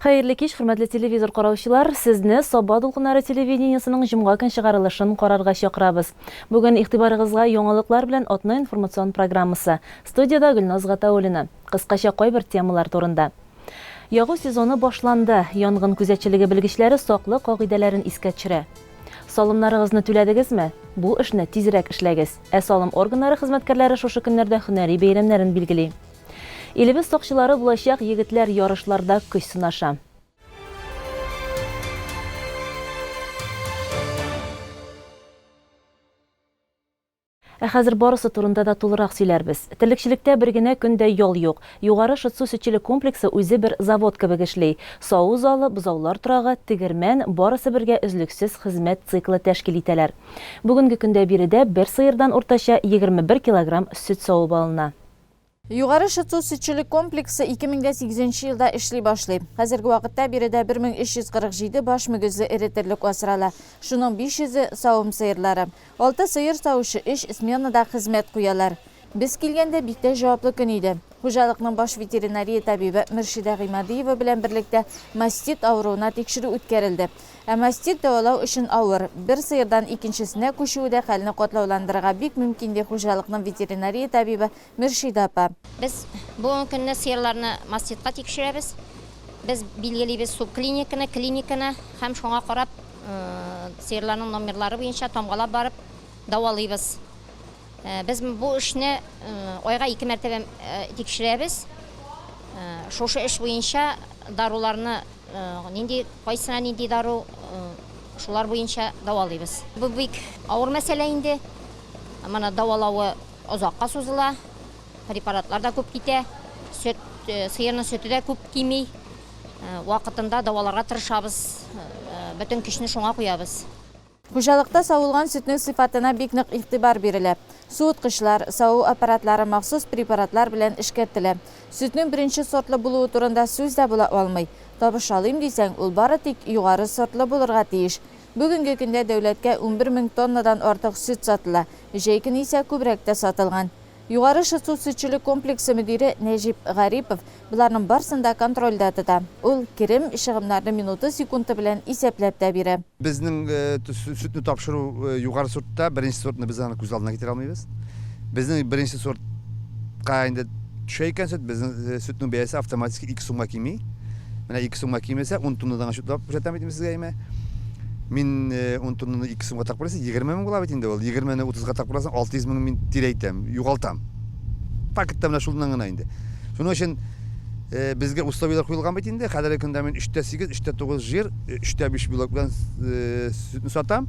Xeyirli kеш, hürmetli televizor караучылар, сезне Саба дулкыннары телевидениесенең җомга көн чыгарылышын карарга чакырабыз. Бүген игътибарыгызга яңалыклар белән атна информацион программасы. Студияда Гөлназ Гатауллина. Кыскача кайбер темалар турында. Ягу сезоны башланды. Янгын күзәтчелеге белгечләре саклык кагыйдәләрен искә төшерә. Салымнарыгызны түләдегезме? Бу эшне тизрәк эшләгез. Салым органнары хезмәткәрләре шушы көннәрдә һөнәри бәйрәмнәрен билгели. Илебез сакчылары булачак егетләр ярышларда көч сынаша. Хәзер барысы турында да тулырак сөйләрбез. Терлекчелектә бер генә көндә ял юк. Югары Шытсу сөтчелек комплексы үзе бер завод кебек эшли. Сау залы, бозаулар торагы, тегермән барысы бергә өзлексез хезмәт циклы тәшкил итәләр. Бүгенге көндә биредә бер сыердан уртача 21 килограмм сөт савып алына. Югары Шытсу сөтчелек комплексы 2008 елда эшли башлый. Хәзерге вакытта биредә 1347 баш мөгезле эретерлек асрала. Шуның 500-е савым сыерлары. 6 сыер савышы эш сменада хезмәт куялар. Без килгәндә бик тә җаваплы көн иде. Хуҗалыкның баш ветеринария табибы Мөршидә Гыймадиева белән берлектә мастит авыруына тикшерү үткәрелде. Мастит дәвалау өчен авыр. Бер сыердан икенчесенә күчүдә хәлне катлауландырырга бик мөмкин ди хуҗалыкның ветеринария табибы Мөршидә апа. Без бүгенге көнне сыерларны маститка тикшерәбез. Без билгелибез субклиниканы, клиниканы һәм шуңа карап сыерларның номерлары буенча тамгалап барып дәвалыйбыз. Biz bu işni ayga 2 mərtəbə təkşirəbiz. Şoşu iş boyunca darularını qaysına nindi daru şular boyunca davalayız. Bu büyük ağır məsələ indi. Mana davalauı uzaqqa sozula. Preparatlar da көп китә. Сыерның сөте дә көп кимей. Вакытында даваларга тырышабыз. Бүтән көчне шуңа куябыз. Хуҗалыкта савылган сөтнең сыйфатына бик нык игътибар бирелә. Суыткычлар, саву аппаратлары махсус препаратлар белән эшкәртелә. Сөтнең беренче сортлы булуы турында сүз дә була алмый. Табыш алыйм дисәң, ул бары тик югары сортлы булырга тиеш. Бүгенге көндә дәүләткә 11 000 тоннадан артык сөт сатыла. Җәйкен исә күбрәк тә сатылган. Югары Шытсу сөтчелек комплексы мөдире Нәҗип Гарипов буларның барсында контрольдә тота. Ул кирем чыгымнарны минуты секунды белән исәпләп тә бирә. Безнең сөтне тапшыру югары сортта беренче сортны без аны күз алдына китерә алмыйбыз. Безнең беренче сортка инде төшә икән сөт, безнең сөтнең бәясе автоматик 2 сумга кими. Менә 2 сумга кимәсә 10 тоннадан ашып күрсәтәм идем сезгә әйме. Мин 10 тоннаны 2 сумга так барса 20 мең була бит инде ул. 20-не 30-га так барсаң 600 мең мин тирәйтәм, югалтам. Пакетта менә шулдан гына инде. Шуның өчен безгә условиялар куелган бит инде. Хәзерге көндә мин 3:8, 3:9 җир, 3:5 билок белән сөтне сатам.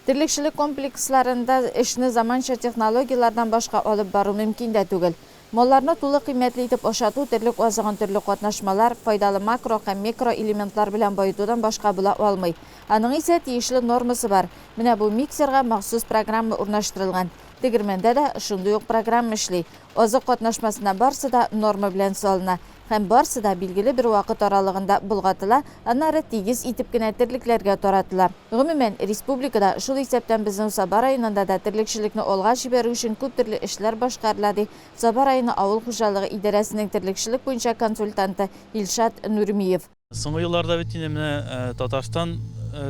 Терлекчелек комплексларында эшне заманча технологиялардан башка алып бару мөмкин дә түгел. Малларны тулы кыйммәтле итеп ашату, терлек азыгын төрле катнашмалар, файдалы макро һәм микро элементлар белән баетудан башка була алмый. Аның исә тиешле нормасы бар. Менә бу миксерга махсус программа урнаштырылган. Тегермәндә дә шундый ук программа эшли. Азык катнашмасына барсы да норма белән салына. Һәм барсы да билгеле бер вакыт аралыгында булгатыла, аннары тигез итеп кенә терлекләргә таратыла. Гомумән, республикада шул исәптән безнең Саба районында да терлекчелекне алга җибәрү өчен күп төрле эшләр башкарыла ди Саба районы авыл хуҗалыгы идарәсенең терлекчелек буенча консультанты Илшат Нурмиев. Соңгы елларда бит инде менә Татарстан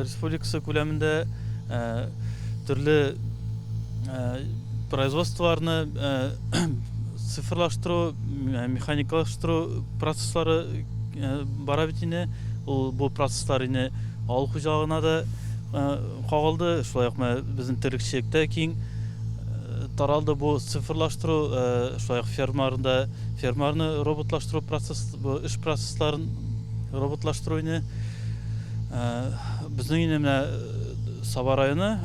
республикасы күләмендә төрле производстволарны цифрлаштыру, механикалаштыру процесслары бара бит инде. Ул бу процесслар инде авыл хуҗалыгына да кагылды. Шулай ук безнең терлекчелектә киң таралды бу цифрлаштыру, шулай ук фермарны роботлаштыру процесс, бу эш процессларын роботлаштыру инде. Безнең инде менә Саба районы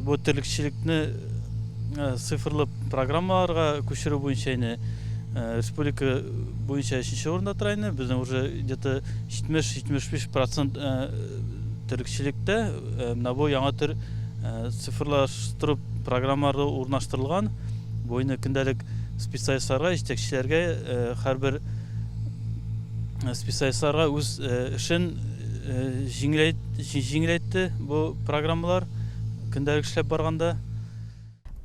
бу терлекчелекне цифрлы программаларга күчерү буенча республика буенча 3-нче орында тора инде. Безнең уже где-то 70-75% терлекчелектә менә бу яңа төр цифрлаштыру программалары урнаштырылган. Бу инде көндәлек специалистларга, җитәкчеләргә һәрбер специалистларга үз эшен җиңеләйтте бу программалар көндәлек эшләп барганда.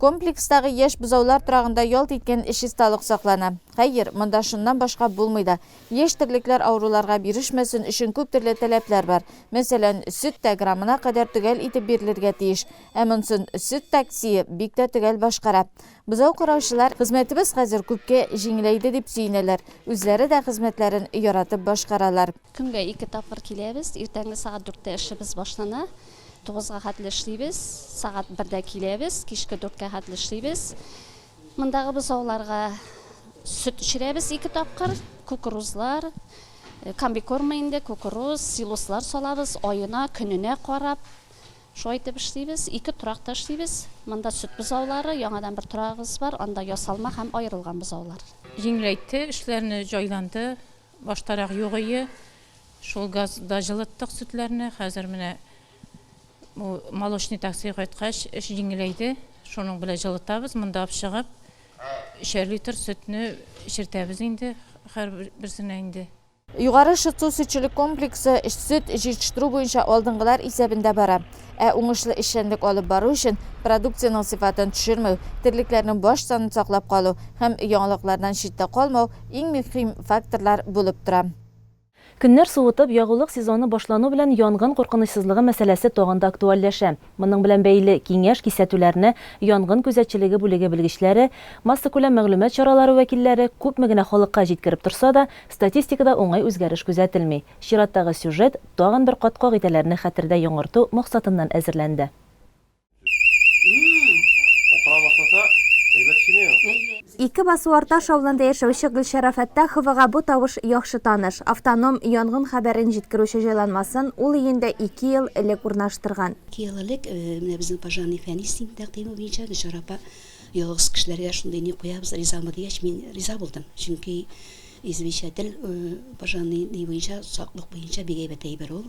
Комплекстагы яшь бузаулар турагында ялт иткән эш исталык саклана. Хәер, монда шуннан башка булмый да. Яшь терлекләр авыруларга бирешмәсен өчен күп төрле таләпләр бар. Мәсәлән, сөт тә граммына кадәр төгәл итеп бирелергә тиеш. Ә монсын сөт таксие бик тә төгәл башкара. Бузау караучылар хезмәтебез хәзер күпкә җиңеләйде дип сөенәләр. Үзләре дә хезмәтләрен яратып башкаралар. Көнгә 2 тапкыр киләбез. Иртәнге сагат 4-тә эшебез башлана. 9-га хәтле эшлибез, сагат 1-дә киләбез, кичке 4-кә хәтле эшлибез. Мондагы бозауларга сөт эчерәбез 2 тапкыр, кукурузлар, комбикорм инде, кукуруз, силослар салабыз, аена, көненә карап. Шулай итеп эшлибез, 2 туракта эшлибез. Монда сөт бозаулары, яңадан бер турагыбыз бар, анда ясалма һәм аерылган бозаулар. Җиңеләйтте, эшләрне җайланды, баштарак юк иде. Шул газда җылыттык сөтләрне, хәзер менә молочный такси кайткач эш җиңеләйде. Шуның белән җылытабыз, монда алып чыгып 3 литр сөтне эчертәбез инде, һәр берсенә инде. Югары Шытсу сөтчелек комплексы сөт җитештерү буенча алдынгылар исәбендә бара. Ә уңышлы эшчәнлек алып бару өчен продукциянең сыйфатын төшермәү, терлекләрнең баш санын саклап калу һәм яңалыклардан читтә калмау иң мөһим факторлар булып тора. Көннәр суытып, ягулык сезоны башлану белән янгын куркынычсызлыгы мәсьәләсе тагын да актуальләшә. Моның белән бәйле киңәш кисәтүләрне янгын күзәтчелеге бүлеге белгечләре, массакүләм мәгълүмат чаралары вәкилләре күпме генә халыкка җиткереп торса да, статистикада уңай үзгәреш күзәтелми. Чираттагы сюжет тагын бер кат кагыйдәләрне хәтердә яңарту максатыннан әзерләнде. Ике Басуарташ авылында яшәүче Гөлшара Фәттаховага бу тавыш яхшы таныш. Автоном янгын хәбәрен җиткерүче җайланмасын ул инде 2 ел элек урнаштырган. 2 ел элек менә безнең пожарный фәнистин тәкъдиме буенча Гөлшара апа ялгыз кешеләргә шундый ни куябыз, ризамы дигәч, мин риза булдым. Чөнки извещатель пожарный ни буенча, саклык буенча бик әйбәт әйбер ул.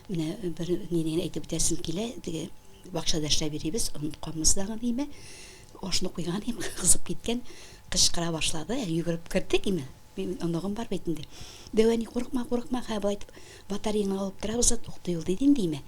Менә бер нинене әйтеп бетәсем килә, теге бакчада эшләп йөрибез, онытканбыз дагы диме. Ашны куйган им кызып киткән, кычкыра башлады, йөгереп кердек име. Мин оныгым бар бит инде. Дәвани курыкма, һәм айтып, батареяны алып торабыз, тукты юл дидем диме.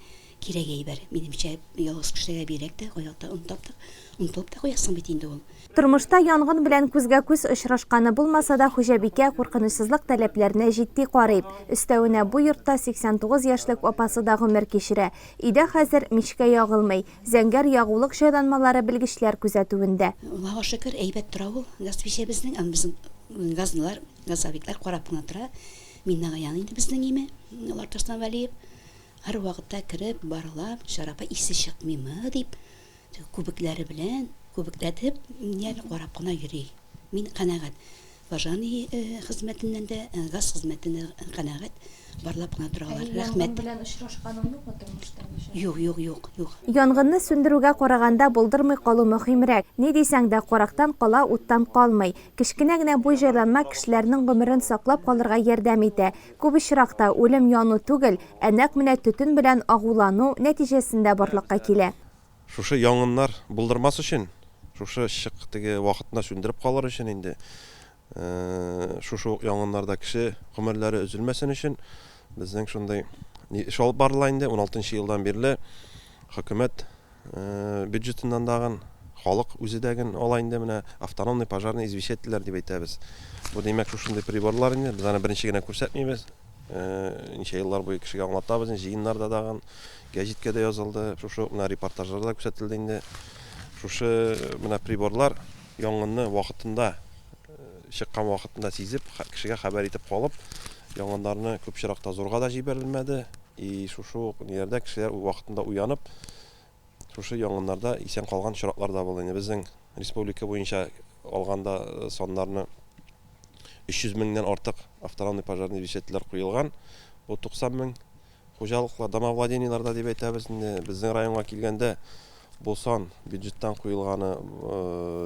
Кирәк әйбер. Минемчә, ялгыз кешегә бирәк тә, аякта онтып та куясың бит инде ул. Тормышта янгын белән күзгә-күз очрашканы булмаса да, хуҗабикә куркынычсызлык таләпләренә җитди карый. Өстәвенә бу йортта 89 яшьлек апасы да гомер кичерә. Өйдә хәзер мичкә ягылмый. Зәңгәр ягулык җайланмалары белгечләр күзәтүендә. Аллаһка шөкер, әйбәт тора ул. Газбишә безнең, безнең газнылар, газовиклар карап кына тора. Миннән яны инде безнең име. Алар Тарсан Вәлиев һәр вакытта кереп, барылап, шарапа исе чыкмыймы дип, күбекләре белән күбекләтеп, яны карап кына йөри. Мин канәгать. Пожарный хезмәтеннән дә, газ хезмәтеннән канәгать. Барлап кына торалар. Рәхмәт. Белән очрашканың юкмы тормышта? Юк. Янгынны сүндерүгә караганда булдырмый калу мөһимрәк. Ни дисәң дә карактан кала, уттан калмый. Кичкенә генә бу җайланма кешеләрнең гомерен саклап калырга ярдәм итә. Күп очракта үлем яну түгел, нәкъ менә төтен белән агулану нәтиҗәсендә барлыкка килә. Шушы янгыннар булдырмас өчен, шушы чык теге вакытына сүндереп калыр өчен инде шушы янгыннарда кеше гомерләре өзелмәсен өчен безнең шундый эш алып барыла инде 16 елдан бирле хөкүмәт бюджетыннан дагы халык үзе дәген ала инде менә автономный пожарный извещательләр дип әйтәбез. Бу димәк шушындый приборлар инде без аны беренче генә күрсәтмибез. Ничә еллар буе кешегә аңлатабыз, җыеннарда дагы гәҗиткә дә язылды, шушы менә репортажларда күрсәтелде инде. Шушы менә приборлар янгынны вакытында чыккан вакытында сизеп, кешегә хәбәр итеп калып, янгыннарны күп чиракта зурга да җибәрелмәде. И шушы ниләрдә кешеләр вакытында уянып, шушы янгыннарда исән калган чираклар да булды. Безнең республика буенча алганда саннарны 300 меңнән артык автономный пожарный извещательләр куелган. Бу 90 мең хуҗалыклар, домовладениеларда дип әйтәбез инде. Безнең районга килгәндә бу сан бюджеттан куелганы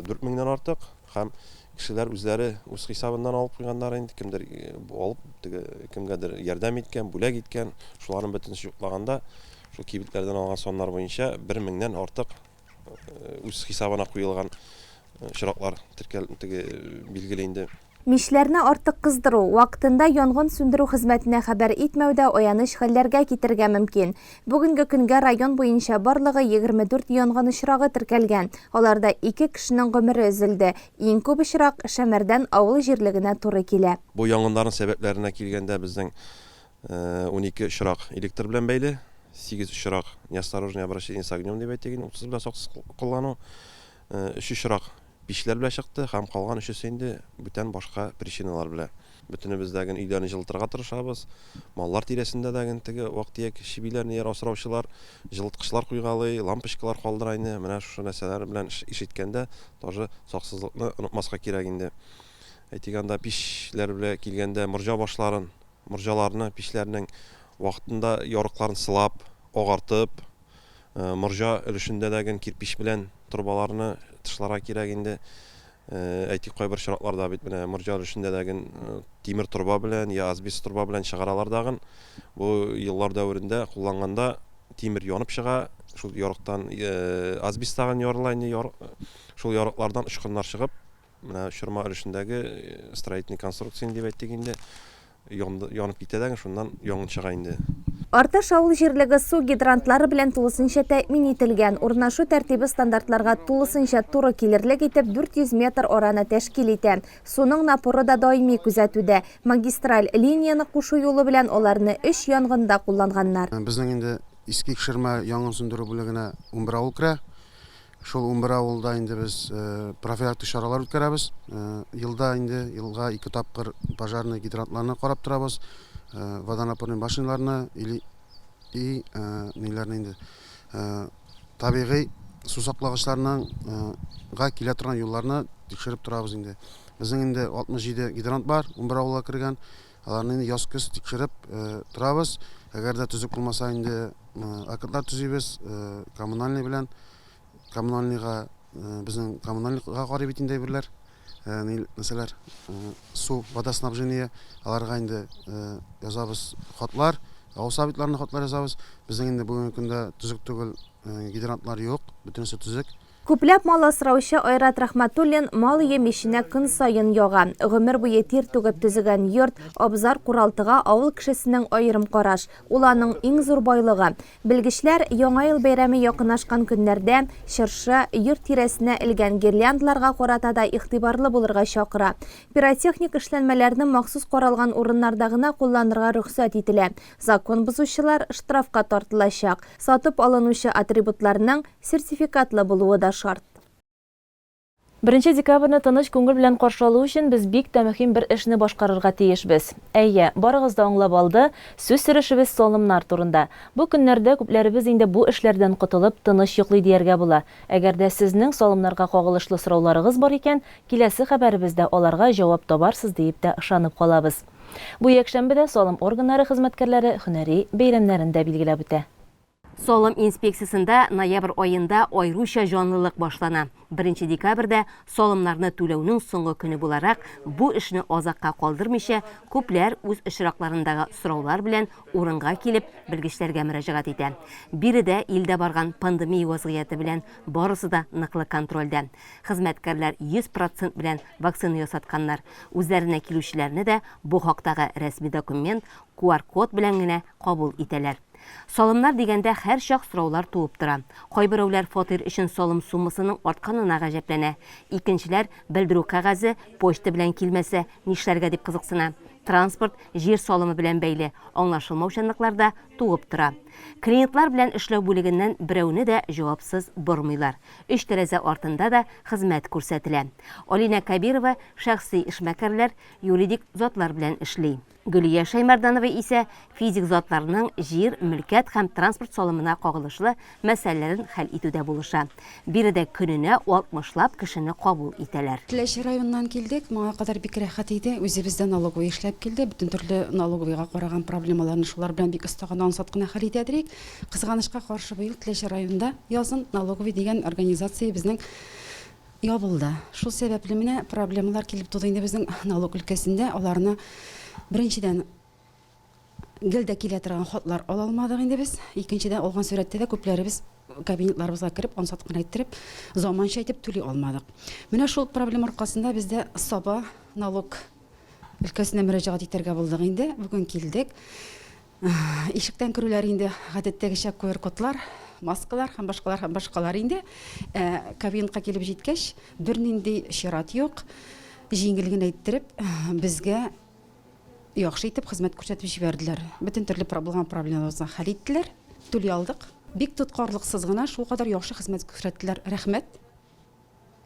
4 меңнән артык һәм кешеләр үзләре үз хисабыннан алып куйганнар инде. Кемдер алып, кемгәдер ярдәм иткән, бүләк иткән, шуларның бөтенесе юклаганда шул кибетләрдән алган саннар буенча 1 меңнән артык үз хисабына куелган чираклар билгеле инде. Мишләрне артык кыздыру, вакытында янгын сүндерү хезмәтенә хәбәр итмәүдә аяныч хәлләргә китергә мөмкин. Бүгенге көнгә район буенча барлыгы 24 янгын очрагы теркәлгән. Аларда 2 кешенең гомере өзелде. Иң күп очрак Шәмәрдән авыл җирлегенә туры килә. Бу янгыннарның сәбәпләренә килгәндә безнең 12 очрак электр белән бәйле, 8 очрак неосторожное обращение с огнем дип әйтелгән, 30 белән саксыз куллану, 3 очрак пичләр белән чыкты һәм калган 3-се инде бүтән башка причиналар белән. Бөтенебездәге өйләрне җылытырга тырышабыз. Маллар тирәсендә дәген теге вак-төяк шибиләрне яр асраучылар, җылыткычлар куйгалый, лампочкалар калдырайны. Менә шушы нәрсәләр белән ишеткәндә тоже саксызлыкны онытмаска кирәк инде. Әйтгәндә пичләр белән килгәндә морҗаларны пичләрнең вакытында ярыкларын сылап, агартып, морҗа өлешендә дәген кирпич белән трубаларны тышларга кирәк инде. Әйтик кайбер чиракларда бит менә морҗа өлешендә дәген тимер труба белән, я асбест труба белән чыгаралар дагын. Бу еллар дәврендә кулланганда тимер янып чыга, шул ярыктан асбест тагын ярыла инде, шул ярыклардан ычкыннар чыгып, менә чорма өлешендәге строительный конструкция дип әйтик инде, янып китә дәген, шуннан янгын чыга инде. Артыш авыл җирлеге су гидрантлары белән тулысынча тәэмин ителгән. Урнашу тәртибе стандартларга тулысынча туры килерлек итеп 400 метр араны тәшкил итә. Суның напоры да даими күзәтүдә. Магистраль линияны кушу юлы белән аларны 3 янгында кулланганнар. Безнең инде Иске Кишерма янгын сүндерү бүлегенә 11 авыл керә. Шул 11 авылда инде без профилактик чаралар үткәрәбез. Елда инде елга 2 тапкыр пожарный гидрантларны карап торабыз. Водонапорный машиналарны или ниләрне инде табигый су саклагычларның га килә торган юлларны тикшереп торабыз инде. Безнең инде 67 гидрант бар, 11 авылга кергән. Аларны инде яз-көз тикшереп торабыз. Әгәр дә төзек булмаса инде акытлар төзибез, коммунальный белән. Коммунальныйга безнең коммунальныйга карый бит инде әйберләр. Мәсәлән, су, водоснабжение, аларга инде язабыз хатлар, авыл битларына хатлар язабыз. Безнең инде бүгенге көндә төзек түгел гидрантлар юк, бөтенесе төзек. Күпләп мал асраучы Айрат Рахматуллин мал емешенә көн сайын яга. Гомер буе тир түгеп төзегән йорт, абзар куралтыга авыл кешесенең аерым караш. Ул аның иң зур байлыгы. Белгечләр яңа ел бәйрәме якынлашкан көннәрдә чыршы йорт тирәсенә элгән гирляндаларга карата да игътибарлы булырга чакыра. Пиротехник эшләнмәләрне махсус каралган урыннарда гына кулланырга рөхсәт ителә. Закон бузучылар штрафка тартылачак. Сатып алынучы атрибутларның сертификатлы булуы да шарт. 1 декабрьне тыныч күңел белән каршылау өчен без бик тә мөһим бер эшне башкарырга тиешбез. Әйе, барыгыз да аңлап алды, сүз сөрешебез салымнар турында. Бу көннәрдә күпләребез инде бу эшләрдән котылып тыныч йоклый дияргә була. Әгәр дә сезнең салымнарга кагылышлы сорауларыгыз бар икән, киләсе хәбәребездә аларга җавап табарсыз дип тә ышанып калабыз. Бу якшәмбедә салым органнары хезмәткәрләре һөнәри бәйрәмнәрен дә билгеләп үтә. Салым инспекциясында ноябрь айында айруча җанлылык башлана. 1 декабрьдә салымнарны түләүнең соңгы көне буларак, бу эшне азакка калдырмыйча, күпләр үз очракларындагы сораулар белән урынга килеп, белгечләргә мөрәҗәгать итә. Биредә илдә барган пандемия вазгыяте белән барысы да ныклы контрольдә. Хезмәткәрләр 100% белән вакцина ясатканнар. Үзләренә килүчеләрне дә бу хактагы рәсми документ QR-код белән генә кабул итәләр. Салымнар дигәндә һәр чак сораулар туып тора. Кайберәүләр фатир өчен салым суммасының артканына гаҗәпләнә. Икенчеләр белдерү кәгазе почта белән килмәсә, нишләргә дип кызыксына. Транспорт, җир салымы белән бәйле аңлашылмаучанлыклар да туып тора. Клиентлар белән эшләү бүлегеннән берәүне дә җавапсыз бормыйлар. 3 тәрәзә артында да хезмәт күрсәтелә. Алина Кабирова шәхси эшмәкәрләр, юридик затлар белән эшли. Гөлия Шаймарданова исә физик затларның җир, мөлкәт һәм транспорт салымына кагылышлы мәсьәләләрен хәл итүдә булыша. Биредә көненә 60лап кешене кабул итәләр. Теләче районнан килдек, моңа кадәр бик рәхәт иде. Үзебездә налоговый эшләп килде. Бүтән төрле налоговыйга караган проблемаларны шулар белән бик остаган ансат кына хәл итәдек. Кызганычка каршы быел Теләче районында язын налоговый дигән организация безнең ябылды. Шул сәбәпле менә проблемалар килеп туды инде безнең налог өлкәсендә. Аларны Беренчедән гелдә килә торган хатлар ала алмадык инде без. Икенчедән алган сурәттә дә күпләребез кабинетларыбызга кирип, ансатқын әйттереп, заманча әйтеп түли алмадык. Менә шул проблема аркасында бездә Саба налог өлкәсенә мөрәҗәгать итәргә булдык инде. Бүген килдек. Ишектән керүләр инде гадәттәгечә QR-кодлар, маскалар һәм башкалар инде. Кабинка килеп җиткәч, бернинди чират юк. Җиңел генә иттереп, безгә яхшы итеп хезмәт күрсәтеп җибәрделәр. Бөтен төрле проблемаларыбызны хәл иттеләр. Түли алдык. Бик тоткарлыксыз гына шул кадәр яхшы хезмәт күрсәттеләр. Рәхмәт.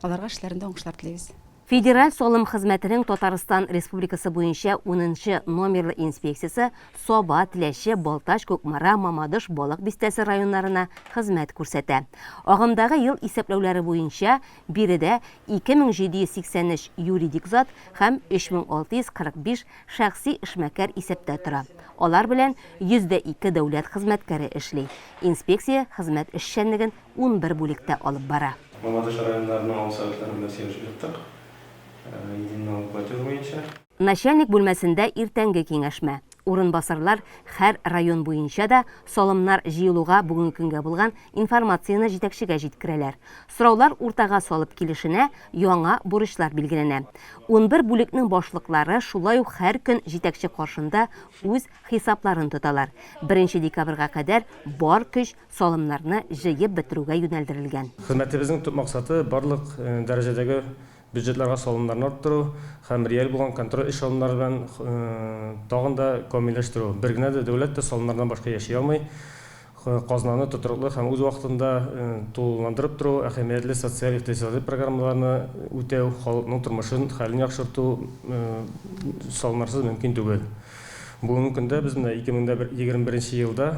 Аларга эшләрендә уңышлар теләйбез. Федераль солым хезмәтенең Татарстан Республикасы буенча 10-нчы номерлы инспекциясы Соба, Теләче, Балтач, Күкмара, Мамадыш, Балык бистәсе районнарына хезмәт күрсәтә. Агымдагы ел исәпләүләре буенча биредә 2783 юридик зат һәм 3645 шәхси эшмәкәр исәптә тора. Алар белән 102 дәүләт хезмәткәре эшли. Инспекция хезмәт эшчәнлеген 11 бүлектә алып бара. Мамадыш районнарының авыл советлары белән сөйләшеп единый платеж буенча. Начальник бүлмәсендә иртәнге киңәшмә. Урынбасарлар һәр район буенча да салымнар җыелуга бүгенге көнгә булган информацияны җитәкчегә җиткерәләр. Сораулар уртага салып килешенә яңа бурычлар билгеләнә. 11 бүлекнең башлыклары шулай ук һәр көн җитәкче каршында үз хисапларын тоталар. 1 декабрьгә кадәр бар көч салымнарны җыеп бетерүгә юнәлдерелгән. Хезмәтебезнең төп максаты барлык дәрәҗәдәге бюджетларга салымнарны арттыру һәм реаль булган контроль эш алымнары белән тагын да камилләштерү. Бер генә дә дәүләт тә салымнардан башка яши алмый. Казнаны тотрыклы һәм үз вакытында тулыландырып тору, әһәмиятле социаль-икътисади программаларны үтәү, халыкның тормышын, хәлен яхшырту салымнарсыз мөмкин түгел. Бүгенге көндә без менә 2021 елда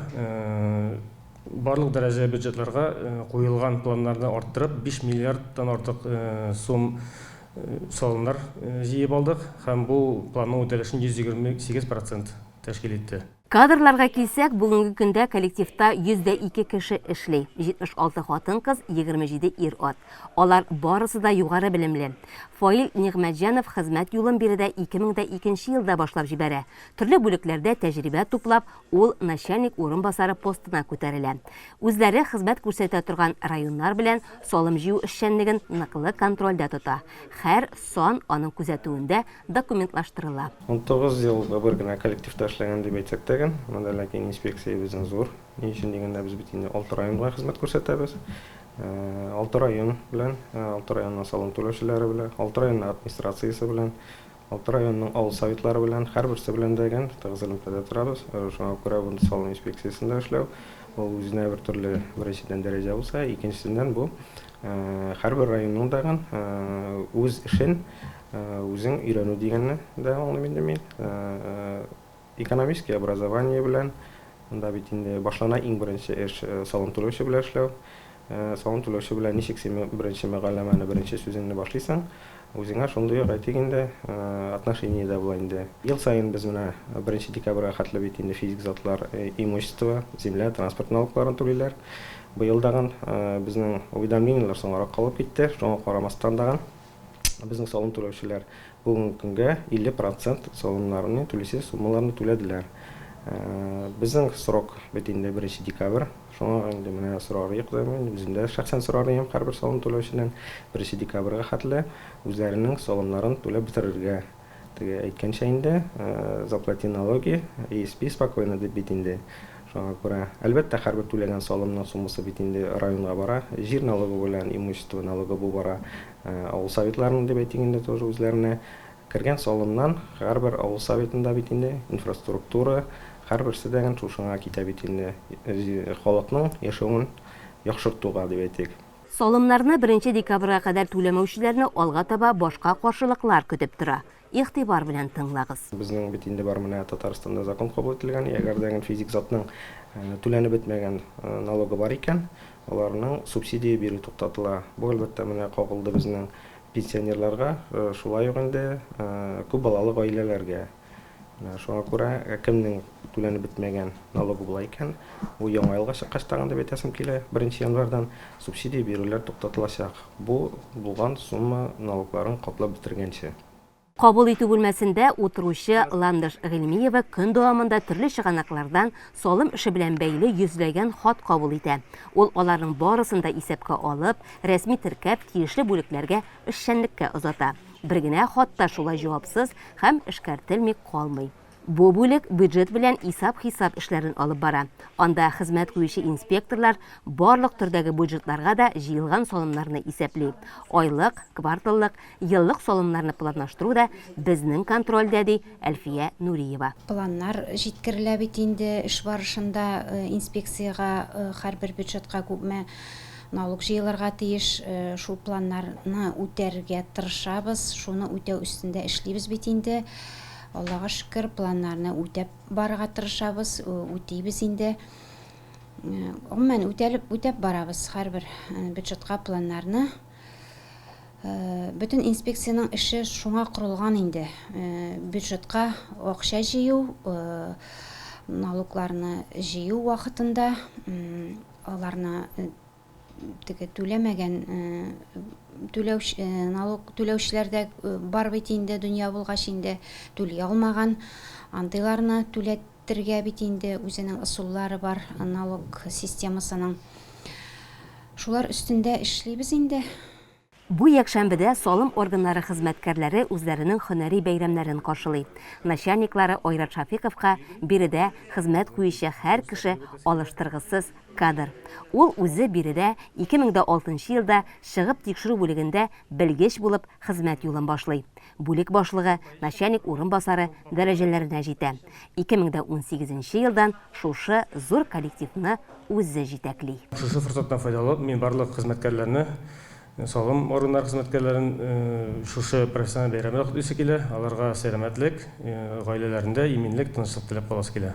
барлык дәрәҗә бюджетларга куелган планнарны арттырып 5 миллиардтан артык сум салымнар җыеп алдык һәм бу планның үтәлешен 128% тәшкил итте. Кадрларга килсәк, бүгенге көндә коллективта 102 кеше эшли. 76 хатын-кыз, 27 ир-ат. Алар барысы да югары белемле. Фаил Нигъмәтҗанов хезмәт юлын биредә 2002 елда башлап җибәрә. Төрле бүлекләрдә тәҗрибә туплап, ул начальник урынбасары постына күтәрелә. Үзләре хезмәт күрсәтә торган районнар белән салым җыю эшчәнлеген ныклы контрольдә тота. Һәр сан аның күзәтүендә документлаштырыла. 19 ел бер генә коллективта эшләгән дип әйтсәк тә, монда ләкин инспекция безнең зур. Ни өчен дигәндә без бит инде 6 районга хезмәт күрсәтәбез. 6 район белән, 6 районның салым түләүчеләре белән, 6 районның администрациясе белән, 6 районның авыл советлары белән, һәрберсе белән дигән тыгыз элемтәдә торабыз. Шуңа күрә бу салым инспекциясендә эшләү, ул үзенә бер төрле беренчедән дәрәҗә булса, икенчесеннән бу һәрбер районның даган үз эшен үзең өйрәнү дигәнне дә аңлыйм инде мин. Экономическое образование белән, монда бит инде башлана иң беренче эш салым түләүче белән эшләү. Салым түләүче белән ничек син беренче мәгълүматны, беренче сүзеңне башлыйсың, үзеңә шундый әйтик инде отношение дә була инде. Ел сайын без менә 1 декабрьгә хәтле бит инде физик затлар имущество, земля, транспорт налогларын түлиләр. Быел даган безнең уведомлениеләр соңрак калып китте. Шуңа карамастан даган безнең салым түләүчеләр бүгенге көнгә 50% салымнарны түлисе суммаларны түләделәр. Безнең срок бит инде 1 декабрь. Шуңа инде менә сорарыйк да мин үземдә шәхсән сорарым һәрбер салым түләүчедән 1 декабрьгә хәтле үзләренең салымнарын түләп бетерергә. Теге әйткәнчә инде заплати налоги, и спи спокойно дип бит инде. Шуңа күрә әлбәттә һәрбер түләгән салымның суммасы бит инде районга бара, җир налогы белән имущество налогы бу бара. Авыл советларының дип әйтик инде тоже үзләренә кергән салымнан һәрбер авыл советында бит инде инфраструктура һәрберсе дәгән шушыңа китә бит инде халыкның яшәвен яхшыртуга дип әйтик. Салымнарны 1 декабрьгә кадәр түләмәүчеләрне алга таба башка каршылыклар көтеп тора. Игътибар белән тыңлагыз. Безнең бит инде бар менә Татарстанда закон кабул ителгән, ягәр дәгән физик затның түләнеп бетмәгән налогы бар икән, аларның субсидия бирү туктатыла. Бу әлбәттә менә кагылды безнең пенсионерларга, шулай ук инде күп балалы гаиләләргә. Шуңа күрә кемнең түләнеп бетмәгән налогы була икән, бу яңа елга чыккач тагын дип әйтәсем килә, 1 январьдан субсидия бирүләр туктатылачак. Бу булган сумма налогларын каплап бетергәнче. Кабул итү бүлмәсендә утыручы Ландыш Гыйльмиева көн дәвамында төрле чыганаклардан салым эше белән бәйле йөзләгән хат кабул итә. Ул аларның барысын да исәпкә алып, рәсми теркәп, тиешле бүлекләргә эшчәнлеккә озата. Бер генә хатта шулай җавапсыз һәм эшкәртелми калмый. Бу бүлек бюджет белән исап-хисап эшләрен алып бара. Анда хезмәт куючы инспекторлар барлык төрдәге бюджетларга да җыелган салымнарны исәпли. Айлык, кварталлык, еллык салымнарны планлаштыру да безнең контрольдә, ди Әлфия Нуриева. Планнар җиткерелә бит инде эш барышында инспекциягә һәрбер бюджетка күпме налог җыелырга тиеш, шул планнарны үтәргә тырышабыз, шуны үтәү өстендә эшлибез бит инде. Аллага шөкер, планнарны үтәп барырга тырышабыз, үтибез инде. Гомумән үтәп барабыз һәрбер бюджетка планнарны. Бөтен инспекциянең эше шуңа корылган инде. Бюджетка акча җыю, налогларны җыю вакытында, аларны түләмәгән налог түләүчеләрдә бар бит инде, дөнья булгач инде түли алмаган, андыйларны түләтергә бит инде үзенең ысуллары бар налог системасының. Шулар өстендә эшлибез инде. Бу якшәмбедә салым органнары хезмәткәрләре үзләренең һөнәри бәйрәмнәрен каршылый. Начальниклары Айрат Шафиковка биредә хезмәт куючы һәр кеше алыштыргысыз кадр. Ул үзе биредә 2006 елда чыгып тикшерү бүлегендә белгеч булып хезмәт юлын башлый. Бүлек башлыгы, начальник урынбасары дәрәҗәләренә җитә. 2018 елдан шушы зур коллективны үзе җитәкли. Шушы форсаттан файдаланып, мин барлык хезмәткәрләрне, салым органнары хезмәткәрләрен шушы профессиональ бәйрәмгә кутлыйсы килә. Аларга сәламәтлек, гаиләләрендә иминлек, тынычлык теләп каласы килә.